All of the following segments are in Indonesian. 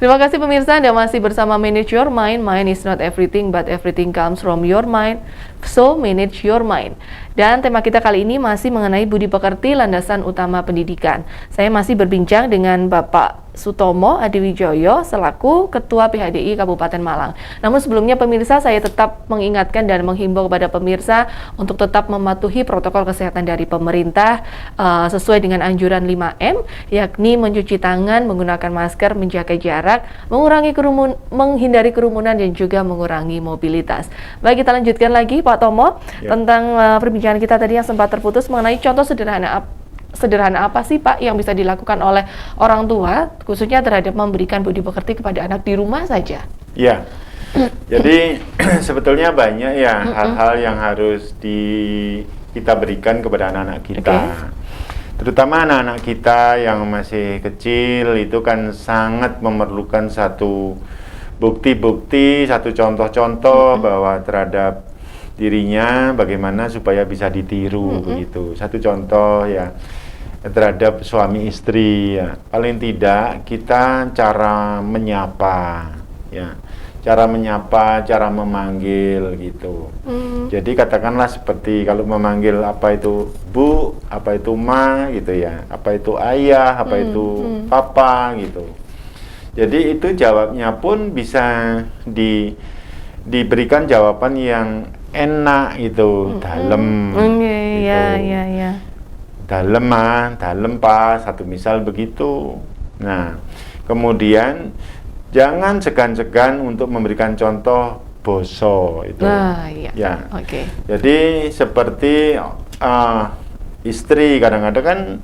Terima kasih pemirsa, Anda masih bersama Manage Your Mind. Mind is not everything, but everything comes from your mind. So, manage your mind. Dan tema kita kali ini masih mengenai budi pekerti, landasan utama pendidikan. Saya masih berbincang dengan Bapak Sutomo Adiwijoyo selaku Ketua PHDI Kabupaten Malang. Namun sebelumnya pemirsa, saya tetap mengingatkan dan menghimbau kepada pemirsa untuk tetap mematuhi protokol kesehatan dari pemerintah sesuai dengan anjuran 5M, yakni mencuci tangan, menggunakan masker, menjaga jarak, menghindari kerumunan dan juga mengurangi mobilitas. Baik, kita lanjutkan lagi Pak Tomo tentang perbincangan kita tadi yang sempat terputus mengenai contoh sederhana apa sih Pak yang bisa dilakukan oleh orang tua khususnya terhadap memberikan budi pekerti kepada anak di rumah saja? Ya, jadi sebetulnya banyak ya hal-hal yang harus kita berikan kepada anak-anak kita. Terutama anak-anak kita yang masih kecil itu kan sangat memerlukan satu bukti-bukti, satu contoh-contoh bahwa terhadap dirinya bagaimana supaya bisa ditiru begitu. Satu contoh ya terhadap suami istri ya. Paling tidak kita cara menyapa ya. Cara menyapa, cara memanggil gitu. Jadi katakanlah seperti kalau memanggil apa itu Bu, apa itu Ma gitu ya. Apa itu ayah, apa itu papa gitu. Jadi itu jawabnya pun bisa diberikan jawaban yang enak gitu, dalem gitu. Iya. Dalem mah, dalem pas, satu misal begitu. Nah, kemudian jangan segan-segan untuk memberikan contoh boso itu. Ya. Jadi seperti istri kadang-kadang kan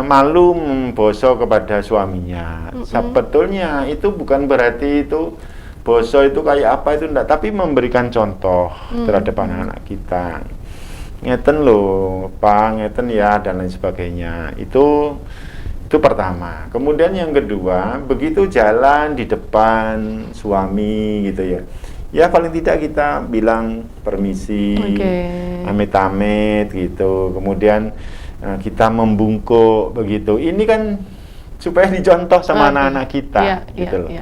malu memboso kepada suaminya. Sebetulnya itu bukan berarti itu boso itu kayak apa itu enggak, tapi memberikan contoh terhadap anak-anak kita. Ngeten loh, Pak, ngeten ya dan lain sebagainya. Itu pertama. Kemudian yang kedua, begitu jalan di depan suami gitu ya. Ya paling tidak kita bilang permisi, amit-amit gitu. Kemudian kita membungkuk begitu. Ini kan supaya dicontoh sama anak-anak kita gitu loh.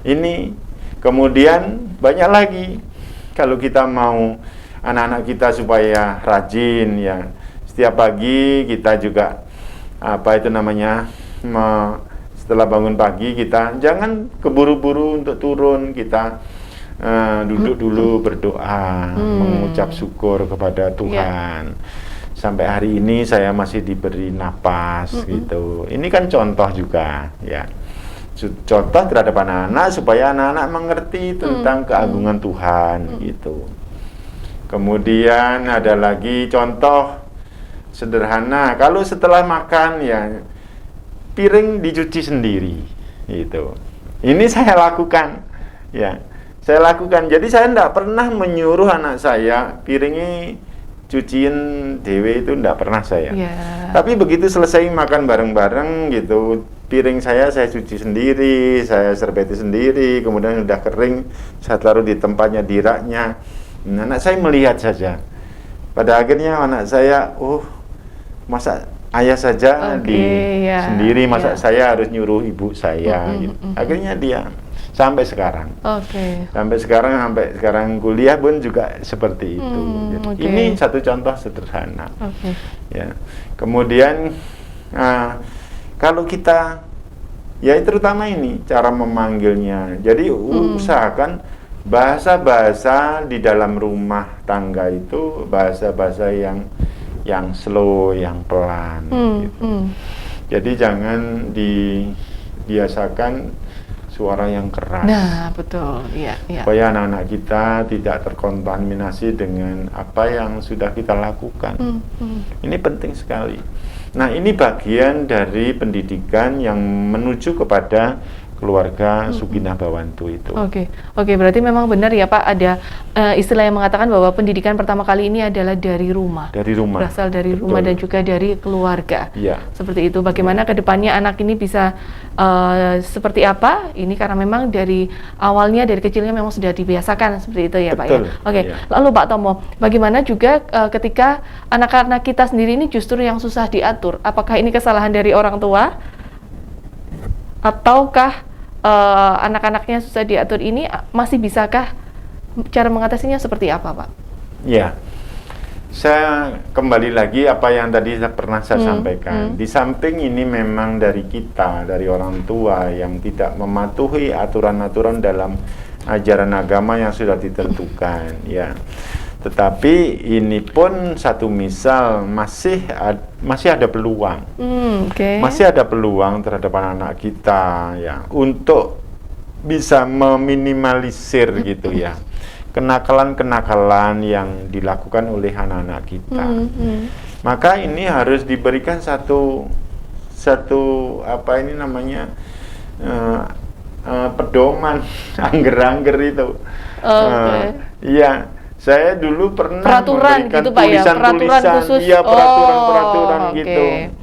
Ini kemudian banyak lagi kalau kita mau anak-anak kita supaya rajin ya. Setiap pagi kita juga setelah bangun pagi kita jangan keburu-buru untuk turun, kita duduk dulu berdoa, mengucap syukur kepada Tuhan. Sampai hari ini saya masih diberi napas gitu. Ini kan contoh juga ya. Contoh terhadap anak-anak supaya anak-anak mengerti tentang keagungan Tuhan gitu. Kemudian ada lagi contoh sederhana, kalau setelah makan ya piring dicuci sendiri gitu. Ini saya lakukan ya. Saya lakukan. Jadi saya tidak pernah menyuruh anak saya piringnya cuciin dewe, itu tidak pernah saya. Tapi begitu selesai makan bareng-bareng gitu, piring saya cuci sendiri, saya serbeti sendiri, kemudian sudah kering, saya taruh di tempatnya, di raknya. Nah, anak saya melihat saja. Pada akhirnya anak saya, masa ayah saja sendiri, masa saya harus nyuruh ibu saya gitu. Akhirnya dia sampai sekarang. Sampai sekarang kuliah pun juga seperti itu. Ini satu contoh sederhana. Ya. Kemudian kalau kita ya terutama ini cara memanggilnya. Jadi usahakan bahasa-bahasa di dalam rumah tangga itu bahasa-bahasa yang slow, yang pelan gitu. Jadi jangan dibiasakan suara yang keras. Nah, betul. Supaya anak-anak kita tidak terkontaminasi dengan apa yang sudah kita lakukan. Ini penting sekali. Nah, ini bagian dari pendidikan yang menuju kepada keluarga Sukinah Bawantu itu. Oke, berarti memang benar ya Pak, ada istilah yang mengatakan bahwa pendidikan pertama kali ini adalah dari rumah. Berasal dari rumah dan juga dari keluarga. Seperti itu. Bagaimana kedepannya anak ini bisa seperti apa? Ini karena memang dari awalnya, dari kecilnya memang sudah dibiasakan seperti itu ya Pak ya. Lalu Pak Tomo, bagaimana juga ketika anak-anak kita sendiri ini justru yang susah diatur? Apakah ini kesalahan dari orang tua? Ataukah anak-anaknya susah diatur ini masih bisakah cara mengatasinya seperti apa, Pak? Ya, saya kembali lagi apa yang tadi pernah saya sampaikan. Di samping ini memang dari kita, dari orang tua yang tidak mematuhi aturan-aturan dalam ajaran agama yang sudah ditentukan, ya. Tetapi ini pun satu misal masih ada peluang, masih ada peluang terhadap anak-anak kita, ya, untuk bisa meminimalisir gitu ya kenakalan-kenakalan yang dilakukan oleh anak-anak kita. Maka ini harus diberikan satu apa ini namanya pedoman angger-angger itu. Iya, saya dulu pernah peraturan memberikan gitu, Pak, ya? Peraturan khusus. Iya, peraturan gitu. Okay.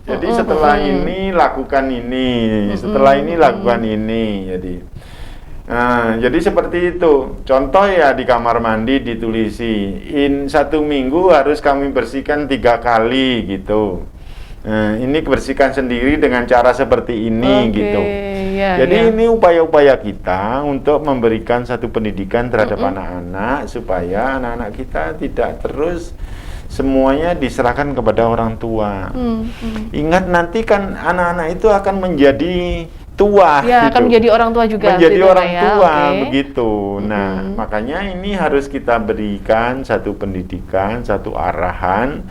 Jadi setelah ini lakukan ini, setelah ini lakukan ini. Jadi seperti itu. Contoh ya, di kamar mandi ditulisi, 1 minggu harus kami bersihkan 3 kali gitu. Ini bersihkan sendiri dengan cara seperti ini gitu. Jadi ini upaya-upaya kita untuk memberikan satu pendidikan terhadap anak-anak supaya anak-anak kita tidak terus semuanya diserahkan kepada orang tua. Ingat, nanti kan anak-anak itu akan menjadi tua, ya, gitu. akan menjadi orang tua juga, menjadi gitu, orang ya? tua, begitu. Nah, makanya ini harus kita berikan satu pendidikan, satu arahan,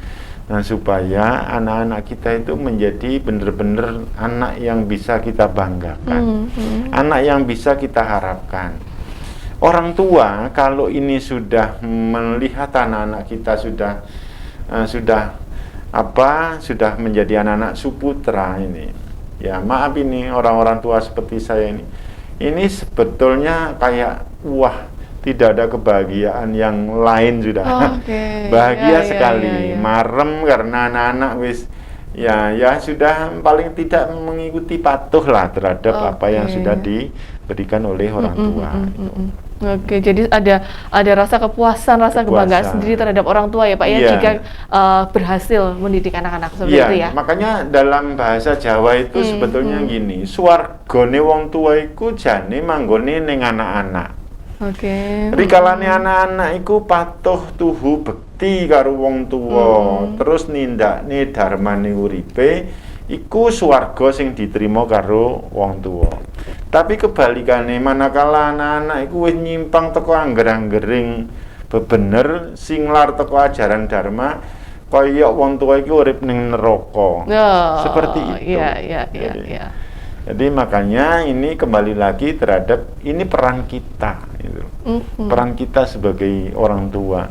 supaya anak-anak kita itu menjadi benar-benar anak yang bisa kita banggakan, anak yang bisa kita harapkan. Orang tua kalau ini sudah melihat anak-anak kita sudah menjadi anak-anak suputra ini. Ya, maaf, ini orang-orang tua seperti saya ini sebetulnya kayak tidak ada kebahagiaan yang lain sudah. Bahagia sekali, marem karena anak-anak sudah paling tidak mengikuti patuh lah terhadap apa yang sudah diberikan oleh orang tua. Jadi ada rasa kepuasan, rasa kebanggaan sendiri terhadap orang tua ya, Pak, ya, jika berhasil mendidik anak-anak seperti itu ya. Makanya dalam bahasa Jawa itu sebetulnya gini, swargane wong tua iku jane manggone ning anak-anak. Rikalane anak-anak iku patuh tuhu bekti karo wong tuwa, terus nindakne dharmane uripe, iku swarga sing diterima karo wong tuwa. Tapi kebalikane, manakala anak-anak iku wis nyimpang teko angger-anggering bebener singlar teko ajaran dharma, kaya wong tuwa iki urip ning neraka. Seperti itu. Jadi makanya ini kembali lagi terhadap ini peran kita gitu. Peran kita sebagai orang tua.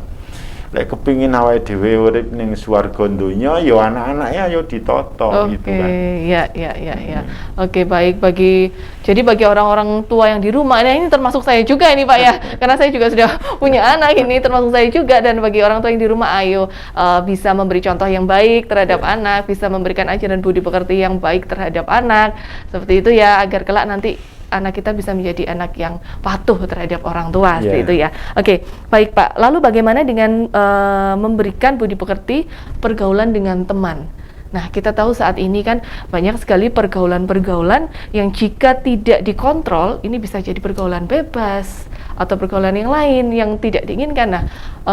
Lek kepingin awake dhewe urip ning swarga donya, ya anak-anaknya ayo ditoto gitu kan. Baik, jadi bagi orang-orang tua yang di rumah, nah ini termasuk saya juga ini, Pak, ya. Karena saya juga sudah punya anak, ini termasuk saya juga, dan bagi orang tua yang di rumah, ayo bisa memberi contoh yang baik terhadap anak, bisa memberikan ajaran budi pekerti yang baik terhadap anak. Seperti itu ya, agar kelak nanti anak kita bisa menjadi anak yang patuh terhadap orang tua, seperti itu ya. Baik, Pak. Lalu bagaimana dengan memberikan budi pekerti pergaulan dengan teman? Nah, kita tahu saat ini kan banyak sekali pergaulan-pergaulan yang jika tidak dikontrol, ini bisa jadi pergaulan bebas atau pergaulan yang lain yang tidak diinginkan. Nah,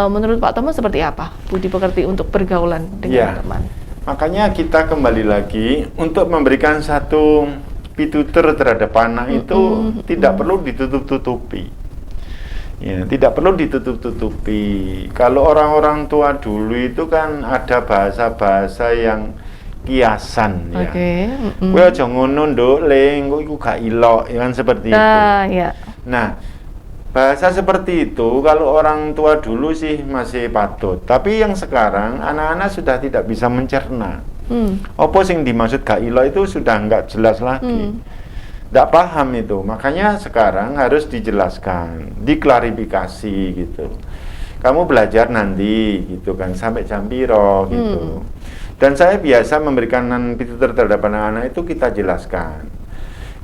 menurut Pak Tomo seperti apa budi pekerti untuk pergaulan dengan teman? Makanya kita kembali lagi untuk memberikan satu pitutur terhadap anak itu tidak perlu ditutup-tutupi. Ya, tidak perlu ditutup-tutupi. Kalau orang-orang tua dulu itu kan ada bahasa-bahasa yang kiasan ya. Kowe aja ngono nduk, Le, engko iku gak ilok, ya kan seperti itu. Nah, bahasa seperti itu kalau orang tua dulu sih masih patut. Tapi yang sekarang anak-anak sudah tidak bisa mencerna. Apa sing dimaksud gak ilok itu sudah enggak jelas lagi. Tidak paham itu, makanya sekarang harus dijelaskan, diklarifikasi gitu. Kamu belajar nanti gitu kan, sampai jam piro gitu. Dan saya biasa memberikan pitutur terhadap anak-anak itu kita jelaskan.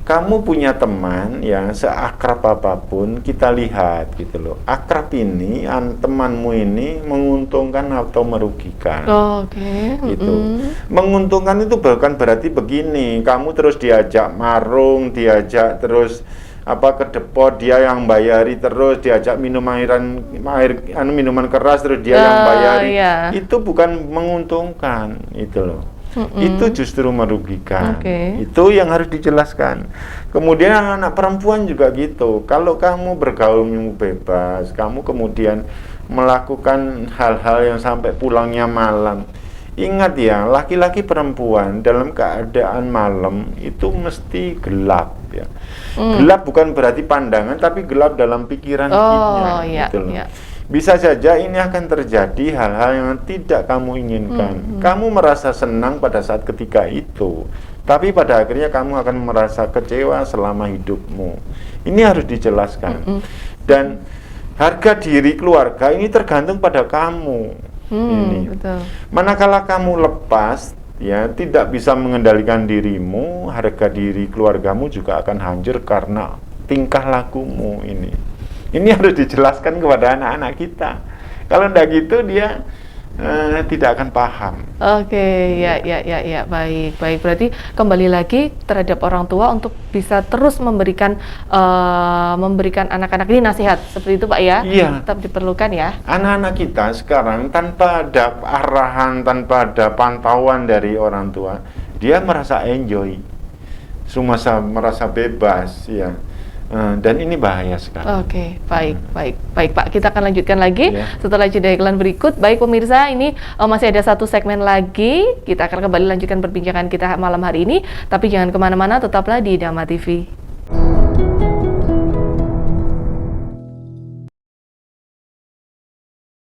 kamu punya teman yang seakrab apapun, kita lihat gitu loh. Akrab ini, temanmu ini menguntungkan atau merugikan. Oke. Gitu. Menguntungkan itu bukan berarti begini, kamu terus diajak marung, diajak terus ke depot, dia yang bayari terus, diajak minuman keras terus dia yang bayari. Iya. Itu bukan menguntungkan, itu loh. Itu justru merugikan. Itu yang harus dijelaskan. Kemudian anak-anak perempuan juga gitu. Kalau kamu bergaul bebas, kamu kemudian melakukan hal-hal yang sampai pulangnya malam. Ingat ya, laki-laki perempuan dalam keadaan malam itu mesti gelap ya. Gelap bukan berarti pandangan, tapi gelap dalam pikiran kita. Gitu loh. Bisa saja ini akan terjadi hal-hal yang tidak kamu inginkan. Kamu merasa senang pada saat ketika itu, tapi pada akhirnya kamu akan merasa kecewa selama hidupmu. Ini harus dijelaskan. Dan harga diri keluarga ini tergantung pada kamu. Ini. Betul. Manakala kamu lepas, ya tidak bisa mengendalikan dirimu, harga diri keluargamu juga akan hancur karena tingkah lakumu ini. Ini harus dijelaskan kepada anak-anak kita. Kalau tidak gitu dia tidak akan paham. Ya, baik. Berarti kembali lagi terhadap orang tua untuk bisa terus memberikan anak-anak ini nasihat seperti itu, Pak ya. Iya. Tetap diperlukan ya. Anak-anak kita sekarang tanpa ada arahan, tanpa ada pantauan dari orang tua, dia merasa enjoy, merasa bebas, ya. Dan ini bahaya sekali. Baik Pak, kita akan lanjutkan lagi setelah jeda iklan berikut. Baik pemirsa, ini masih ada satu segmen lagi. Kita akan kembali lanjutkan perbincangan kita malam hari ini. Tapi jangan kemana-mana, tetaplah di Dhamma TV.